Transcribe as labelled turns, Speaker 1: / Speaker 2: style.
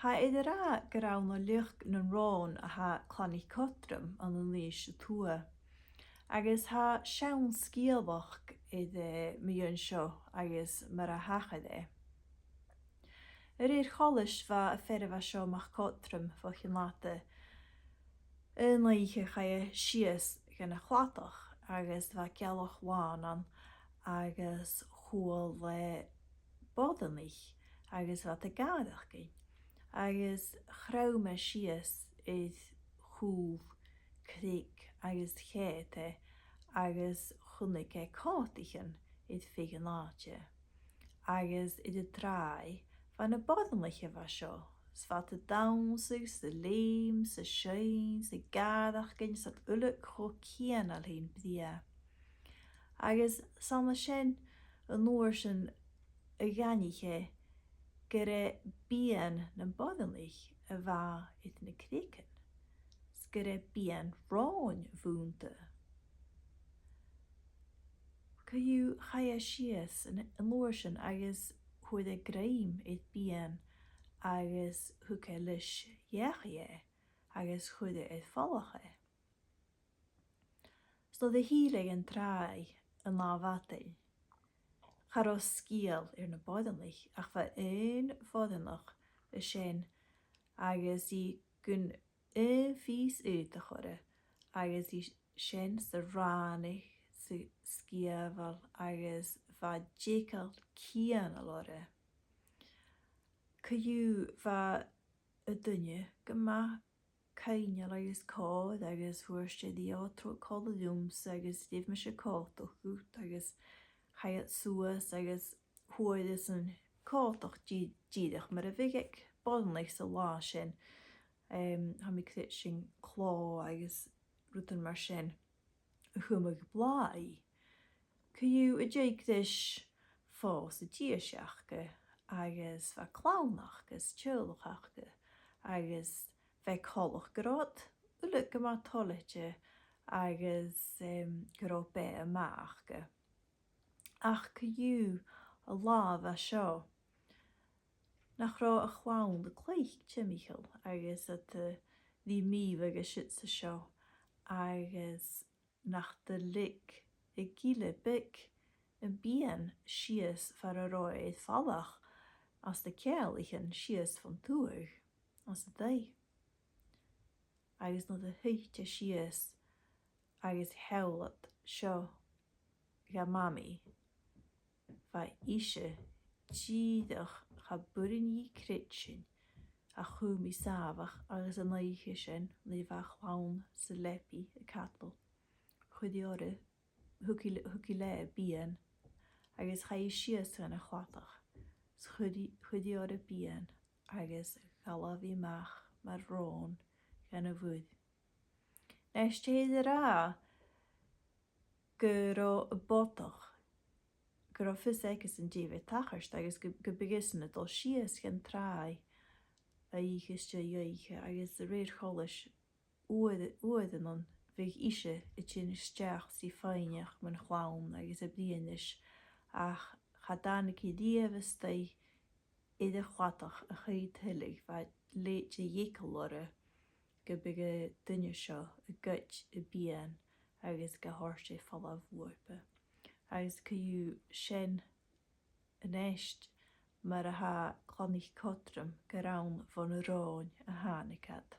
Speaker 1: Ha idir a grawn o luch yn rôn a ha MacCodrum an yn lys y tŵa. Agus ha siawn sgielfoch idde mi yn sio agus mar a hachad e. I'r cholis fa y fferif a sio MacCodrum foch yn late yn leich eich ai sias gan y chwatoch agus fa gelwch wan an agus chwl le bodenlich agus fa te gadach gyn. Agus chraw me sias idd chwf, crig agus chete agus chwnig e cotichen idd fig yn laatje. Agus idd y drai van y bodenliche was sio. Svat de downsig, de leems, de scheins, de gadachgen, sat ulle krokien al heen bdia. Agus samme sjen een noorsen een ganige gere bien na bodenlich a va it na kriken. Skere bien ròin voonte. Ka you chaya shies an loorsen agus hoe de greim it bien agus huke lish jechie agus hoe de it volge. Sto de hielig en trai an la vatel. Charo skiel na bodenlich ach va een bodenlich a shen agus die gun vies uit te gore agus die shen se ranig se skievel agus va jekel kien alore. Ka you va a dunje gema kainja agus kod agus voorste die otro kolumns agus dief me se kort och goed agus Hayat suas agus hoed is een kotoch jiedig, maar een vigik bodelijk se la sin. Ha mi klit sin klo agus ruten mar sin humig blai. Ka you a jake dish fos a diashachke agus va klaunachkes chulachke agus ve kolach grot ulik ma tolletje agus grope a maachke. Ach ka you a lav a sio. Nach ro a chwawn de kleich Michael agus at the mi agus shits a sio agus nach de lik e gile bik en bien sies far a roi eith fallach as de kerlichen sies van toer as de day. Agus no de heitje sies agus hewlet sio ga mami. Va ishe jiedig ga burin kritchen a chumi savach agus a naigishen le va chwaun se lepi a cattle. Chudiore huki le bien agus ga sies gan a chwatach. Chudiore bien agus galavi mach mar rôn gan a wood. Nes te ra gyro y botoch Gyro fysegys yn difyd tachars agus gybygysyn y dol sias gan trai a ichys dy ieich agus y reir cholis oed yn on fych ishe y chyn ysdiach si ffeinach mewn chwawn agus y blianish ach chadanig I diefys dau iddo chwatach a chyd hylig fa leid y ieicol ore gybyg y dynia sio y gyt y bien agus gahorse fallaf warpe. Agus ka you shen yn eist mar a ha MacCodrum garawn von ròin a hanikad.